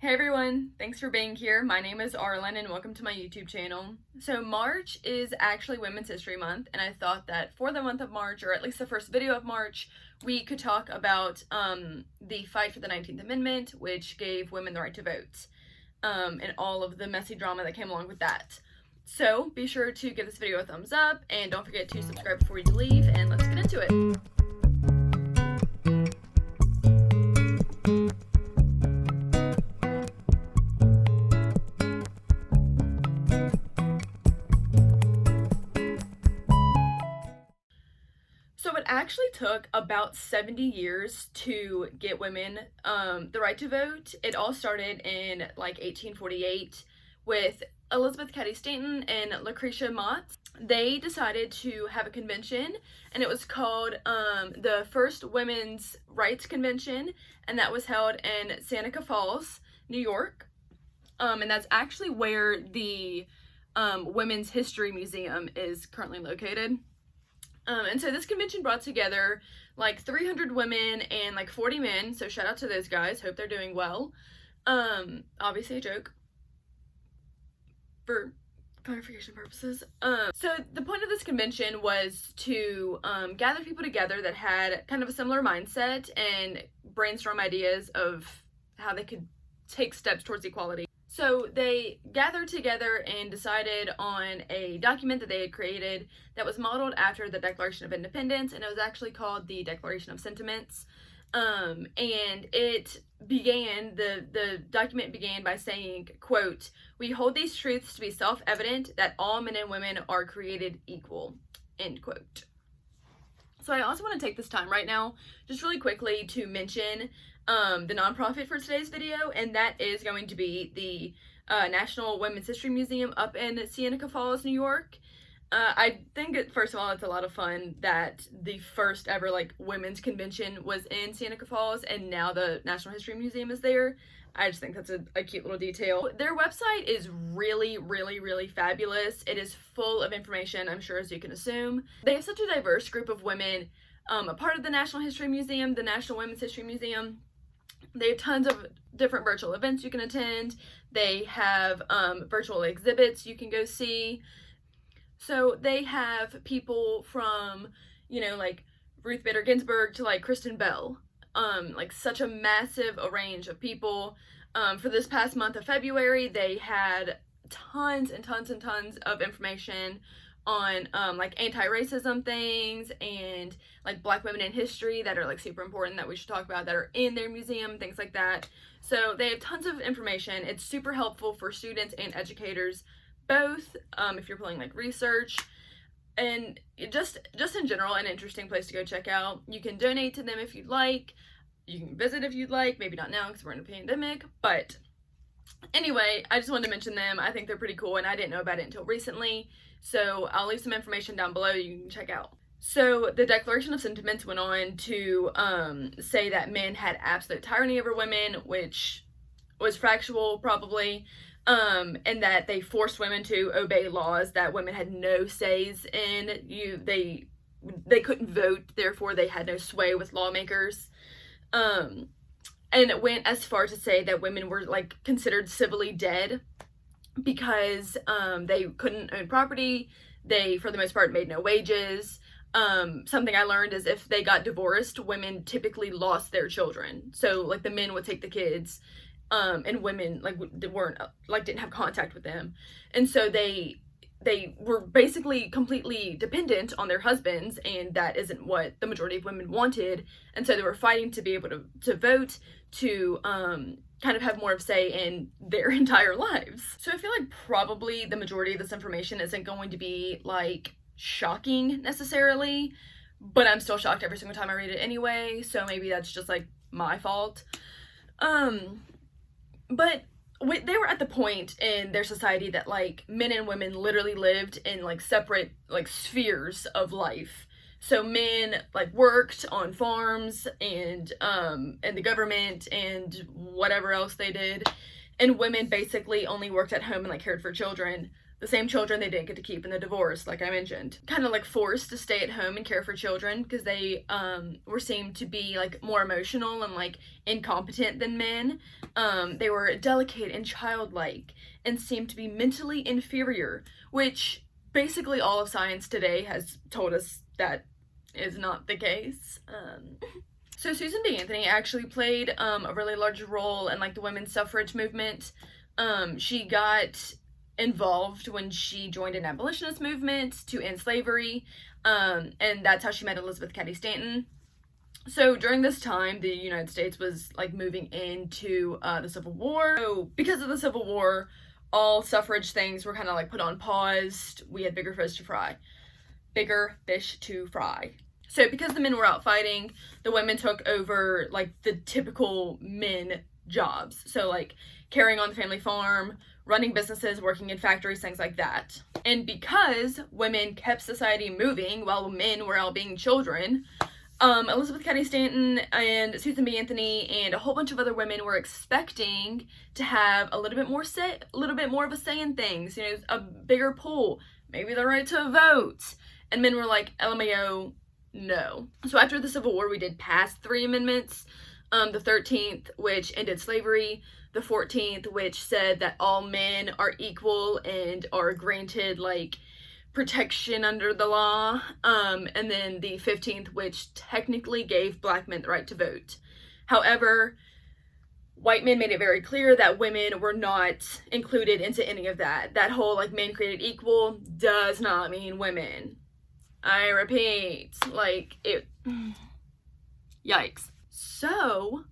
Hey everyone, thanks for being here. My name is Arlen and welcome to my YouTube channel. So March is actually Women's History Month, and I thought that for the month of March, or at least the first video of March, we could talk about the fight for the 19th Amendment, which gave women the right to vote, and all of the messy drama that came along with that. So be sure to give this video a thumbs up, and don't forget to subscribe before you leave, and let's get into it. So it actually took about 70 years to get women the right to vote. It all started in like 1848 with Elizabeth Cady Stanton and Lucretia Mott. They decided to have a convention, and it was called the First Women's Rights Convention, and that was held in Seneca Falls, New York. And that's actually where the Women's History Museum is currently located. And so this convention brought together like 300 women and like 40 men, so shout out to those guys, hope they're doing well. Obviously a joke for clarification purposes. So the point of this convention was to gather people together that had kind of a similar mindset and brainstorm ideas of how they could take steps towards equality. So they gathered together and decided on a document that they had created that was modeled after the Declaration of Independence, and it was actually called the Declaration of Sentiments. And it began, the document began by saying, quote, "We hold these truths to be self-evident that all men and women are created equal," end quote. So I also want to take this time right now, just really quickly, to mention the nonprofit for today's video, and that is going to be the National Women's History Museum up in Seneca Falls, New York. I think, first of all, it's a lot of fun that the first ever like women's convention was in Seneca Falls, and now the National History Museum is there. I just think that's a cute little detail. Their website is really fabulous. It is full of information, I'm sure, as you can assume. They have such a diverse group of women a part of the National History Museum, the National Women's History Museum. They have tons of different virtual events you can attend. They have virtual exhibits you can go see. So they have people from, you know, like Ruth Bader Ginsburg to like Kristen Bell. Like such a massive range of people. For this past month of February, they had tons and tons of information on like anti-racism things and like Black women in history that are like super important that we should talk about, that are in their museum, things like that. So they have tons of information. It's super helpful for students and educators both, if you're planning like research, and just in general an interesting place to go check out. You can donate to them if you'd like, you can visit if you'd like, maybe not now because we're in a pandemic, but anyway, I just wanted to mention them. I think they're pretty cool, and I didn't know about it until recently, so I'll leave some information down below you can check out. So the Declaration of Sentiments went on to say that men had absolute tyranny over women, which was factual probably, and that they forced women to obey laws that women had no says in. They couldn't vote, therefore they had no sway with lawmakers. And it went as far to say that women were like considered civilly dead because they couldn't own property. They, for the most part, made no wages. Something I learned is if they got divorced, women typically lost their children. So like the men would take the kids, and women like weren't like didn't have contact with them, and so they were basically completely dependent on their husbands, and that isn't what the majority of women wanted. And so they were fighting to be able to vote, to kind of have more of say in their entire lives. So I feel like probably the majority of this information isn't going to be like shocking necessarily, but I'm still shocked every single time I read it anyway, so maybe that's just like my fault. But they were at the point in their society that like men and women literally lived in like separate like spheres of life. So men like worked on farms and the government and whatever else they did, and women basically only worked at home and like cared for children the same children they didn't get to keep in the divorce, like I mentioned. Kind of like forced to stay at home and care for children because they were seemed to be like more emotional and like incompetent than men. They were delicate and childlike and seemed to be mentally inferior, which basically all of science today has told us that is not the case. So Susan B. Anthony actually played a really large role in like the women's suffrage movement. She got involved when she joined an abolitionist movement to end slavery, and that's how she met Elizabeth Cady Stanton. So during this time, the United States was like moving into the Civil War. So because of the Civil War, all suffrage things were kind of like put on pause. We had bigger fish to fry. Bigger fish to fry. So because the men were out fighting, the women took over like the typical men jobs. So like carrying on the family farm, running businesses, working in factories, things like that. And because women kept society moving while men were out being children, Elizabeth Cady Stanton and Susan B. Anthony and a whole bunch of other women were expecting to have a little bit more of a say in things, you know, a bigger pull, maybe the right to vote. And men were like, LMAO, no. So after the Civil War, we did pass 3 amendments. The 13th, which ended slavery, the 14th, which said that all men are equal and are granted like protection under the law, and then the 15th, which technically gave black men the right to vote. However, white men made it very clear that women were not included into any of that. That whole like men created equal does not mean women. I repeat, like it. Yikes. So,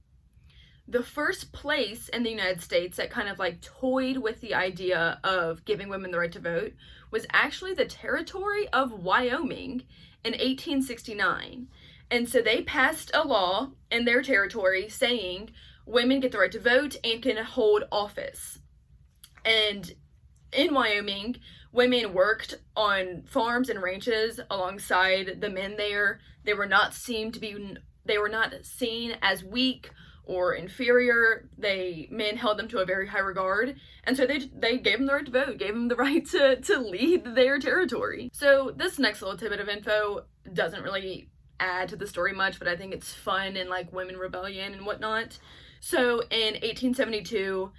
the first place in the United States that kind of like toyed with the idea of giving women the right to vote was actually the territory of Wyoming in 1869. And so they passed a law in their territory saying women get the right to vote and can hold office. And in Wyoming, women worked on farms and ranches alongside the men there. They were not seen as weak or inferior. Men held them to a very high regard, and so they gave them the right to vote, gave them the right to lead their territory. So this next little tidbit of info doesn't really add to the story much, but I think it's fun and like women rebellion and whatnot. So in 1872,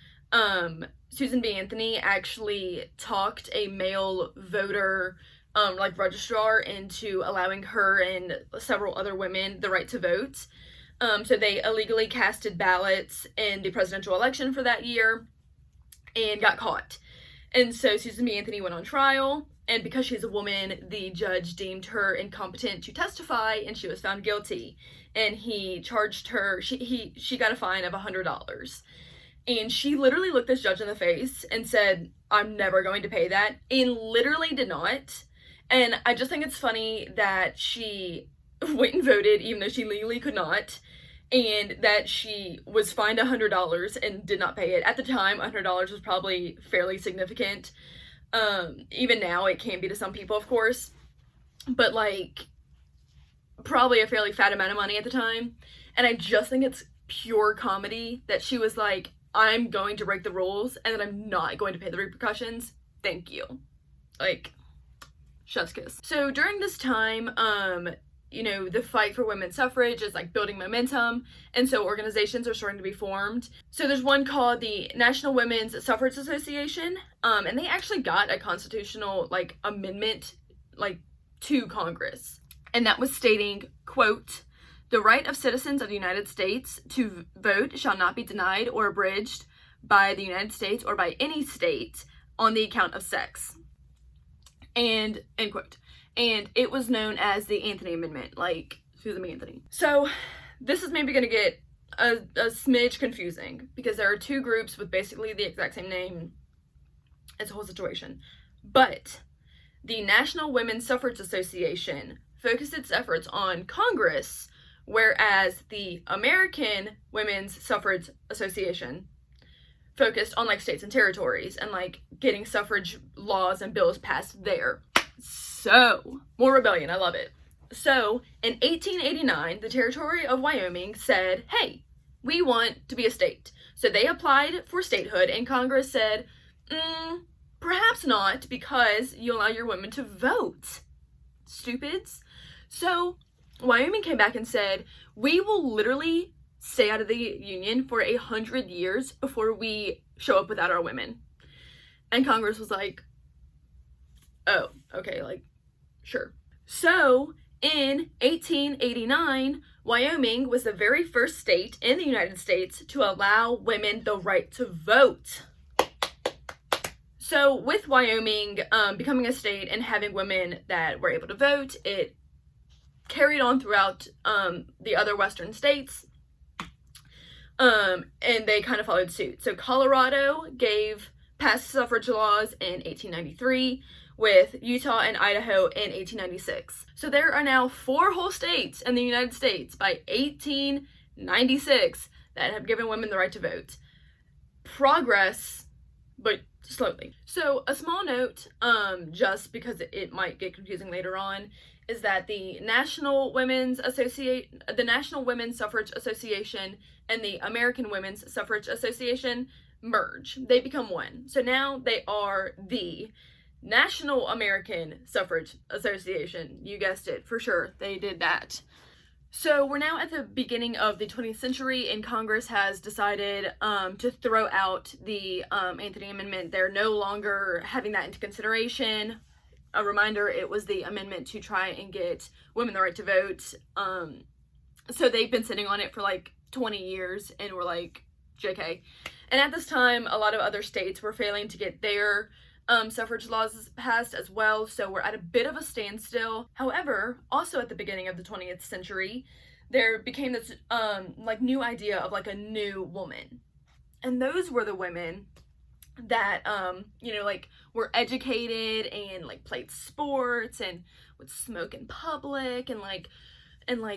Susan B. Anthony actually talked a male voter like registrar into allowing her and several other women the right to vote. So they illegally casted ballots in the presidential election for that year and got caught. And so Susan B. Anthony went on trial, and because she's a woman, the judge deemed her incompetent to testify, and she was found guilty. And he charged her, she got a fine of $100. And she literally looked this judge in the face and said, I'm never going to pay that, and literally did not. And I just think it's funny that she went and voted even though she legally could not, and that she was fined $100 and did not pay it. At the time, $100 was probably fairly significant. Even now, it can be to some people, of course, but like probably a fairly fat amount of money at the time. And I just think it's pure comedy that she was like, I'm going to break the rules and then I'm not going to pay the repercussions. Thank you. Like, chef's kiss. So during this time, you know, the fight for women's suffrage is like building momentum, and so organizations are starting to be formed. So there's one called the National Women's Suffrage Association, and they actually got a constitutional like amendment like to Congress, and that was stating, quote, the right of citizens of the United States to vote shall not be denied or abridged by the United States or by any state on the account of sex. And, end quote. And it was known as the Anthony Amendment, like Susan B. Anthony. So this is maybe going to get a smidge confusing because there are 2 groups with basically the exact same name. It's a whole situation. But the National Women's Suffrage Association focused its efforts on Congress, whereas the American Women's Suffrage Association focused on like states and territories and like getting suffrage laws and bills passed there. So, more rebellion, I love it. So, in 1889, the territory of Wyoming said, hey, we want to be a state. So they applied for statehood, and Congress said, Perhaps not, because you allow your women to vote. Stupids. So Wyoming came back and said, we will literally stay out of the Union for 100 years before we show up without our women. And Congress was like, oh, okay, like, sure. So in 1889, Wyoming was the very first state in the United States to allow women the right to vote. So with Wyoming becoming a state and having women that were able to vote, it carried on throughout the other western states, and they kind of followed suit. So Colorado passed suffrage laws in 1893, with Utah and Idaho in 1896. So there are now 4 whole states in the United States by 1896 that have given women the right to vote. Progress, but slowly. So a small note, just because it might get confusing later on, is that the National Women's Suffrage Association and the American Women's Suffrage Association merge. They become one. So now they are the National American Suffrage Association. You guessed it, for sure. They did that. So we're now at the beginning of the 20th century, and Congress has decided to throw out the Anthony Amendment. They're no longer having that into consideration. A reminder, it was the amendment to try and get women the right to vote. So they've been sitting on it for like 20 years, and we're like, JK. And at this time, a lot of other states were failing to get their suffrage laws passed as well, so we're at a bit of a standstill. However, also at the beginning of the 20th century, there became this like new idea of like a new woman. And those were the women that like were educated and like played sports and would smoke in public and like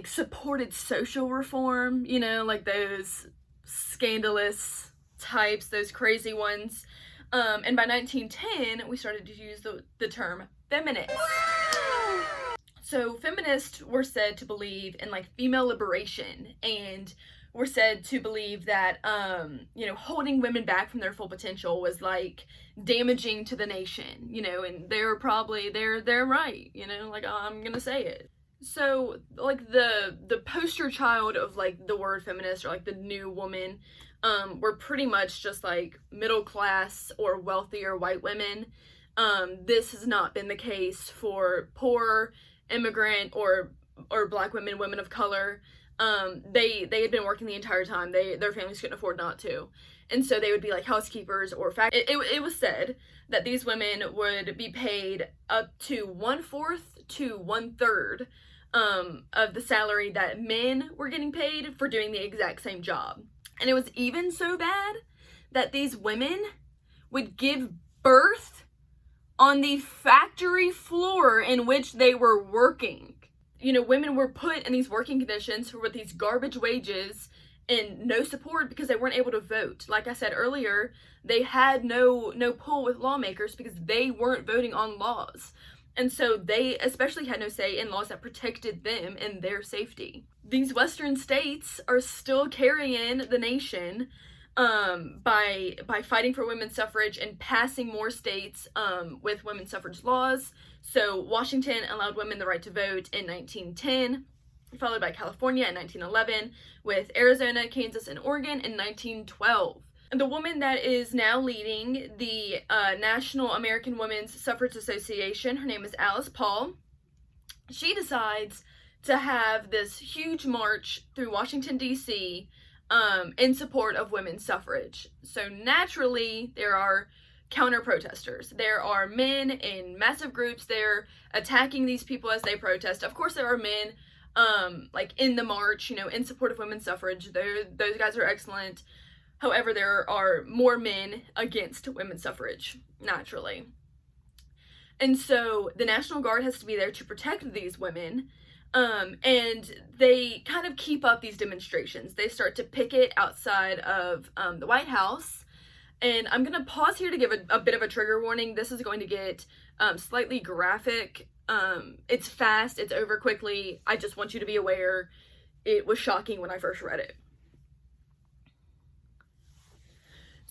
supported social reform, like those scandalous types, those crazy ones. And by 1910, we started to use the term feminist. So feminists were said to believe in like female liberation, and were said to believe that, holding women back from their full potential was like damaging to the nation, and they're right, like I'm gonna say it. So like the poster child of like the word feminist, or like the new woman, were pretty much just like middle class or wealthier white women. This has not been the case for poor immigrant or black women of color. They had been working the entire time. Their families couldn't afford not to. And so they would be like housekeepers or it was said that these women would be paid up to 1/4 to 1/3 of the salary that men were getting paid for doing the exact same job. And it was even so bad that these women would give birth on the factory floor in which they were working. Women were put in these working conditions with these garbage wages and no support because they weren't able to vote. Like I said earlier, they had no pull with lawmakers because they weren't voting on laws. And so they especially had no say in laws that protected them and their safety. These Western states are still carrying the nation by fighting for women's suffrage and passing more states with women's suffrage laws. So Washington allowed women the right to vote in 1910, followed by California in 1911, with Arizona, Kansas, and Oregon in 1912. The woman that is now leading the National American Women's Suffrage Association, her name is Alice Paul. She decides to have this huge march through Washington, D.C. In support of women's suffrage. So naturally, there are counter-protesters. There are men in massive groups there attacking these people as they protest. Of course, there are men in the march, in support of women's suffrage. Those guys are excellent. However, there are more men against women's suffrage, naturally. And so the National Guard has to be there to protect these women. And they kind of keep up these demonstrations. They start to picket outside of the White House. And I'm going to pause here to give a bit of a trigger warning. This is going to get slightly graphic. It's fast. It's over quickly. I just want you to be aware. It was shocking when I first read it.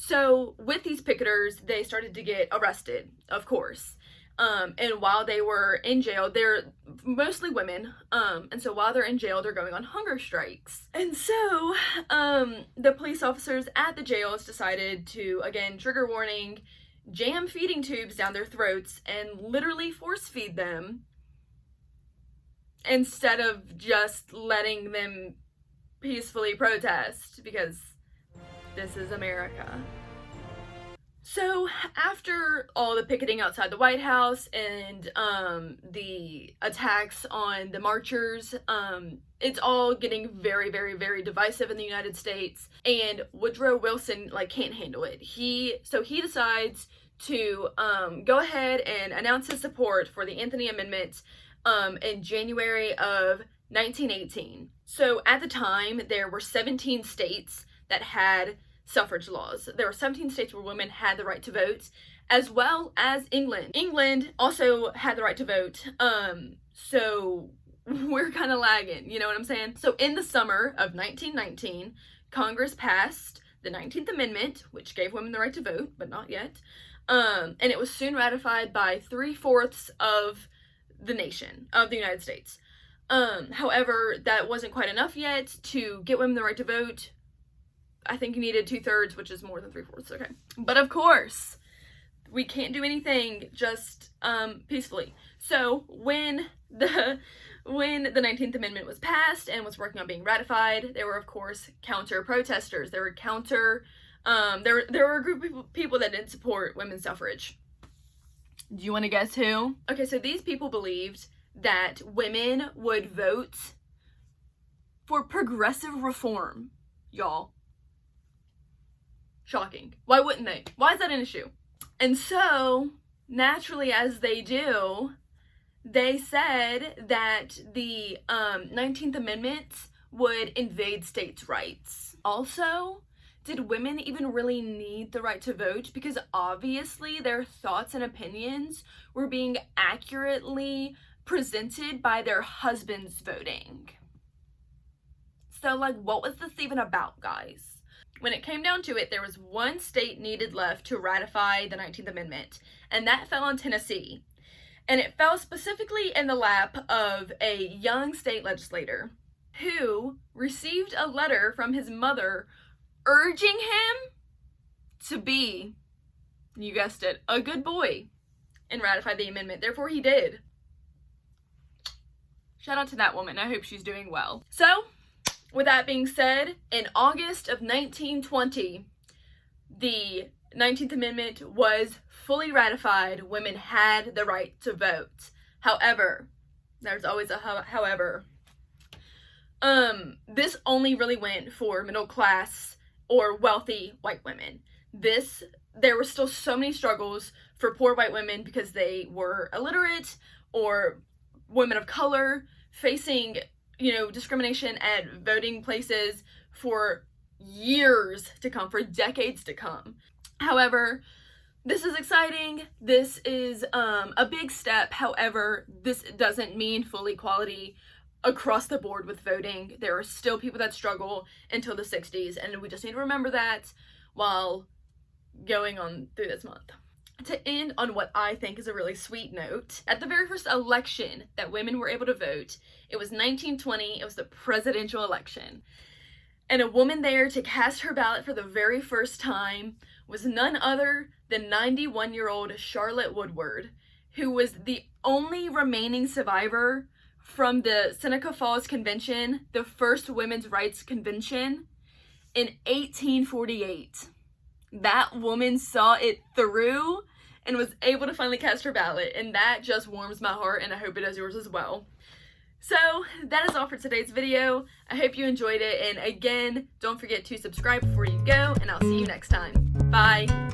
So with these picketers, they started to get arrested, of course. And while they were in jail, they're mostly women. And so while they're in jail, they're going on hunger strikes. And so, the police officers at the jails decided to, again, trigger warning, jam feeding tubes down their throats and literally force feed them instead of just letting them peacefully protest, because this is America. So after all the picketing outside the White House and the attacks on the marchers, it's all getting very, very, very divisive in the United States, and Woodrow Wilson can't handle it. So he decides to go ahead and announce his support for the Anthony Amendment in January of 1918. So at the time, there were 17 states that had suffrage laws. There were 17 states where women had the right to vote, as well as England. England also had the right to vote, so we're kind of lagging, you know what I'm saying? So in the summer of 1919, Congress passed the 19th Amendment, which gave women the right to vote, but not yet, and it was soon ratified by 3/4 of the nation, of the United States. However, that wasn't quite enough yet to get women the right to vote. I think you needed 2/3, which is more than 3/4, okay. But of course, we can't do anything just peacefully. So when the 19th Amendment was passed and was working on being ratified, there were of course counter-protesters. There were a group of people that didn't support women's suffrage. Do you want to guess who? Okay, so these people believed that women would vote for progressive reform, y'all. Shocking. Why wouldn't they? Why is that an issue? And so, naturally as they do, they said that the 19th Amendment would invade states' rights. Also, did women even really need the right to vote? Because obviously their thoughts and opinions were being accurately presented by their husbands voting. So, what was this even about, guys? When it came down to it, there was one state needed left to ratify the 19th Amendment, and that fell on Tennessee. And it fell specifically in the lap of a young state legislator who received a letter from his mother urging him to be, you guessed it, a good boy and ratify the amendment. Therefore, he did. Shout out to that woman. I hope she's doing well. So, with that being said, in August of 1920, the 19th Amendment was fully ratified. Women had the right to vote. However, there's always a however. This only really went for middle class or wealthy white women. There were still so many struggles for poor white women because they were illiterate or women of color facing discrimination at voting places for years to come, for decades to come. However, this is exciting. This is a big step. However, this doesn't mean full equality across the board with voting. There are still people that struggle until the 60s, and we just need to remember that while going on through this month. To end on what I think is a really sweet note, at the very first election that women were able to vote, it was 1920, it was the presidential election. And a woman there to cast her ballot for the very first time was none other than 91-year-old Charlotte Woodward, who was the only remaining survivor from the Seneca Falls Convention, the first women's rights convention, in 1848. That woman saw it through and was able to finally cast her ballot, and that just warms my heart, and I hope it does yours as well. So that is all for today's video. I hope you enjoyed it, and again, don't forget to subscribe before you go, and I'll see you next time. Bye!